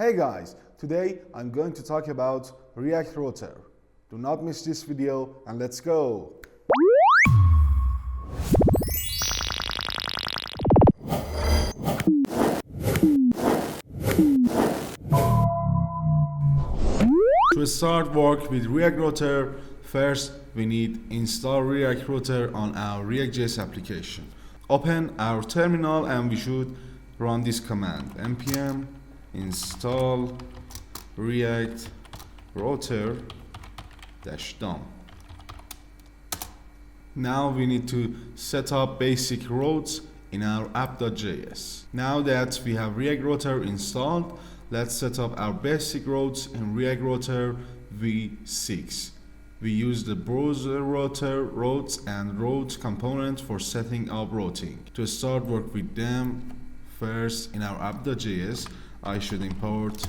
Hey guys, today I'm going to talk about React Router. Do not miss this video and let's go! To start work with React Router, first we need install React Router on our React.js application. Open our terminal and we should run this command npm install react router -dom. Now we need to set up basic routes in our app.js. Now that we have React Router installed, let's set up our basic routes in React Router v6. We use the browser router routes and route component for setting up routing. To start work with them, first in our app.js, I should import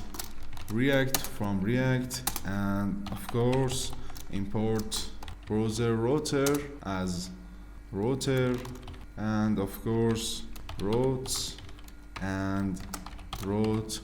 React from React and of course import browser router as router and of course routes and route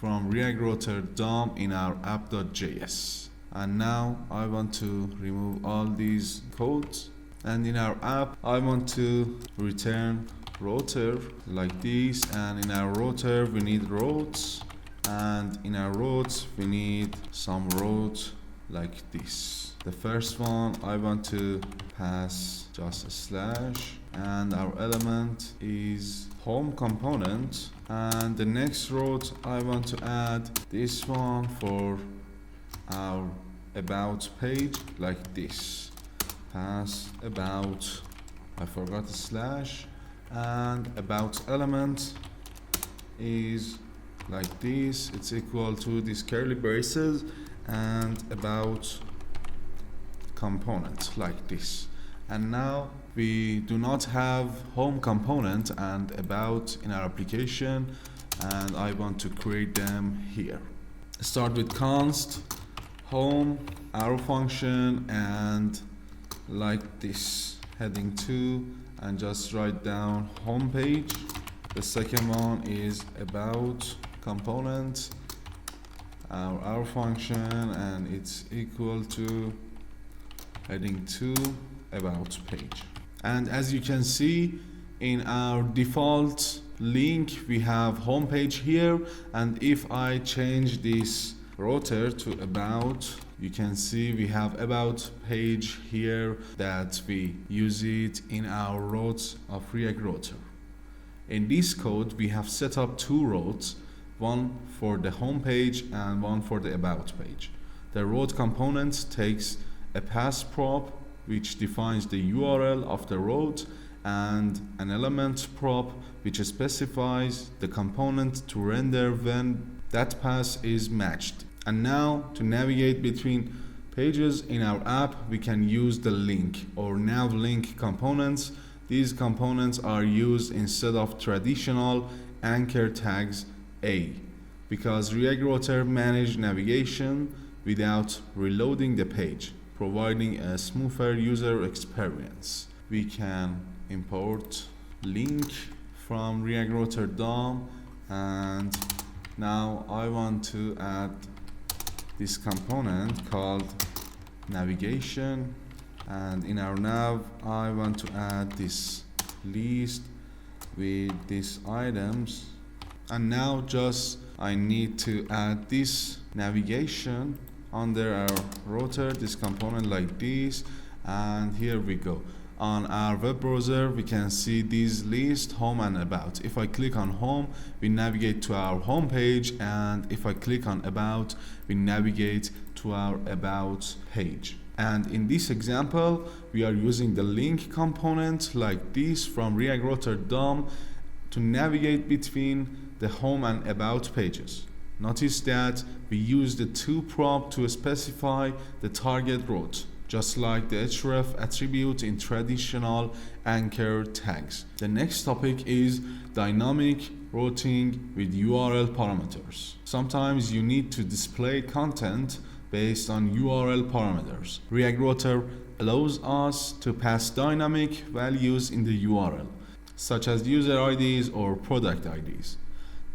from React Router DOM in our app.js. And now I want to remove all these codes, and in our app I want to return router like this, and in our router we need routes, and in our routes we need some routes like this. The first one I want to pass just a slash, and our element is home component, and the next route I want to add this one for our about page like this. Pass about, I forgot a slash, and about element is like this. It's equal to these curly braces, and about component like this. And now we do not have home component and about in our application, and I want to create them here. Start with const home arrow function and like this heading 2, and just write down home page. The second one is about component our function, and it's equal to heading 2 about page. And as you can see, in our default link we have home page here, and if I change this router to about, you can see we have about page here that we use it in our routes of React Router. In this code we have set up two routes, one for the home page and one for the about page. The route component takes a pass prop which defines the URL of the route, and an element prop which specifies the component to render when that pass is matched. And now to navigate between pages in our app, we can use the link or nav link components. These components are used instead of traditional anchor tags A, because React Router manages navigation without reloading the page, providing a smoother user experience. We can import link from React Router DOM, and now I want to add this component called navigation, and in our nav I want to add this list with these items, and now just I need to add this navigation under our router, this component like this, and here we go. On our web browser we can see these lists, home and about. If I click on home, we navigate to our home page, and if I click on about, we navigate to our about page. And in this example we are using the link component like this from React Router DOM to navigate between the home and about pages. Notice that we use the two prop to specify the target route, just like the href attribute in traditional anchor tags. The next topic is dynamic routing with URL parameters. Sometimes you need to display content based on URL parameters. React Router allows us to pass dynamic values in the URL, such as user IDs or product IDs.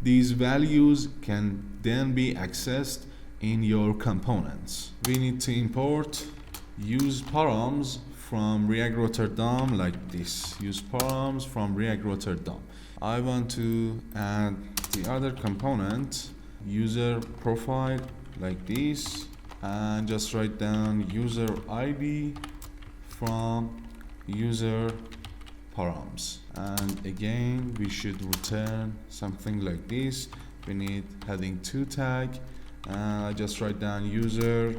These values can then be accessed in your components. We need to import use params from React Router DOM like this. Use params from React Router DOM. I want to add the other component, user profile like this, and just write down user ID from user params. And again, we should return something like this. We need heading 2 tag, and I just write down user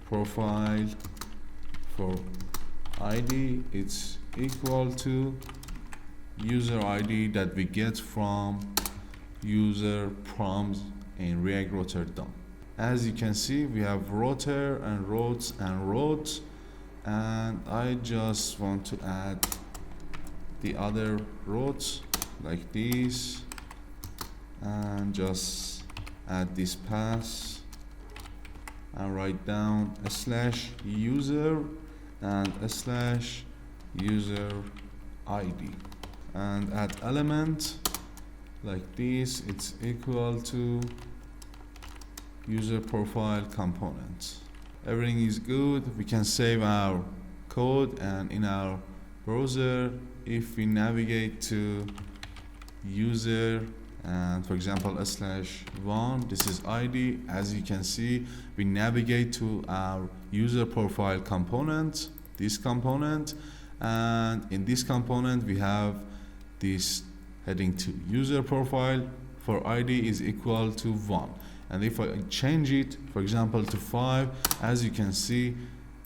profile for ID. It's equal to user ID that we get from user proms in React Router DOM. As you can see, we have router and routes and roads, and I just want to add the other routes like this, and just add this pass and write down /user and /user ID, and add element like this. It's equal to user profile component. Everything is good. We can save our code, and in our browser, if we navigate to user and for example /1, this is ID. As you can see, we navigate to our user profile component, this component, and in this component we have this heading 2. User profile for ID is equal to 1, and if I change it for example to 5, as you can see,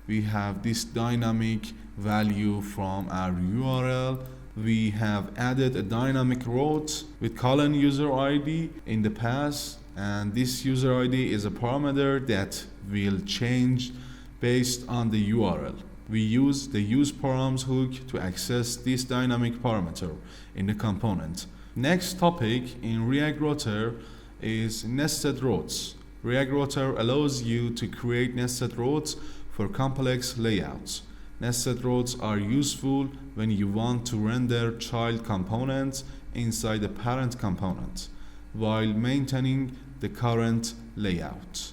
we have this dynamic value from our URL. We have added a dynamic route with colon user ID in the past, and this user ID is a parameter that will change based on the URL. We use the use params hook to access this dynamic parameter in the component. Next topic in React Router is nested routes. React Router allows you to create nested routes for complex layouts. Nested routes are useful when you want to render child components inside the parent component while maintaining the current layout.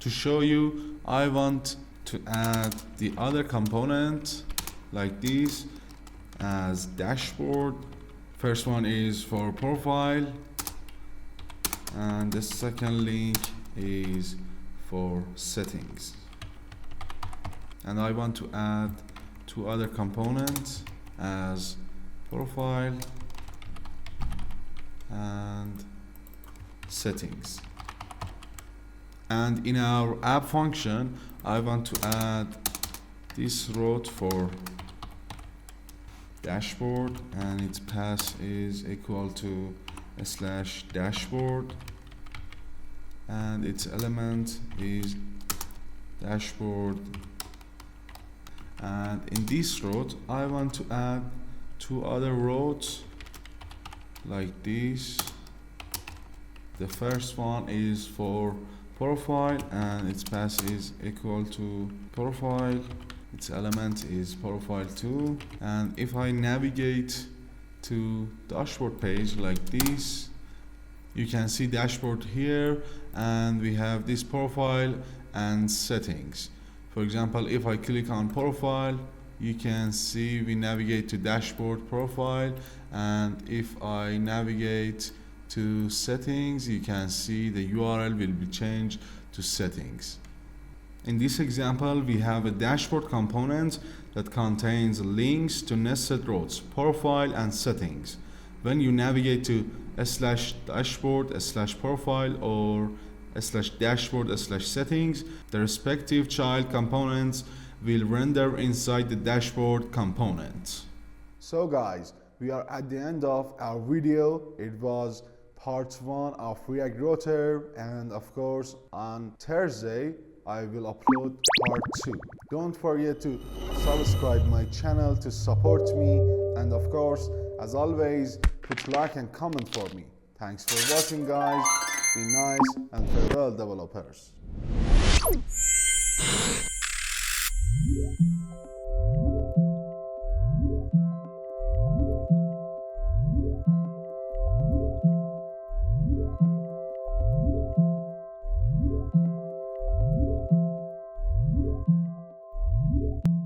To show you, I want to add the other component like this as dashboard. First one is for profile, and the second link is for settings. And I want to add 2 other components as profile and settings. And in our app function, I want to add this route for dashboard, and its path is equal to /dashboard, and its element is dashboard. And in this route, I want to add 2 other routes like this. The first one is for profile, and its path is equal to profile. Its element is profile 2. And if I navigate to dashboard page like this, you can see dashboard here, and we have this profile and settings. For example, if I click on profile, you can see we navigate to dashboard profile, and if I navigate to settings, you can see the URL will be changed to settings. In this example, we have a dashboard component that contains links to nested routes, profile and settings. When you navigate to /dashboard /profile or /dashboard /settings, the respective child components will render inside the dashboard component. So guys, we are at the end of our video. It was part 1 of React Router, and of course on Thursday I will upload part 2. Don't forget to subscribe my channel to support me, and of course, as always, put like and comment for me. Thanks for watching guys. Be nice and farewell developers.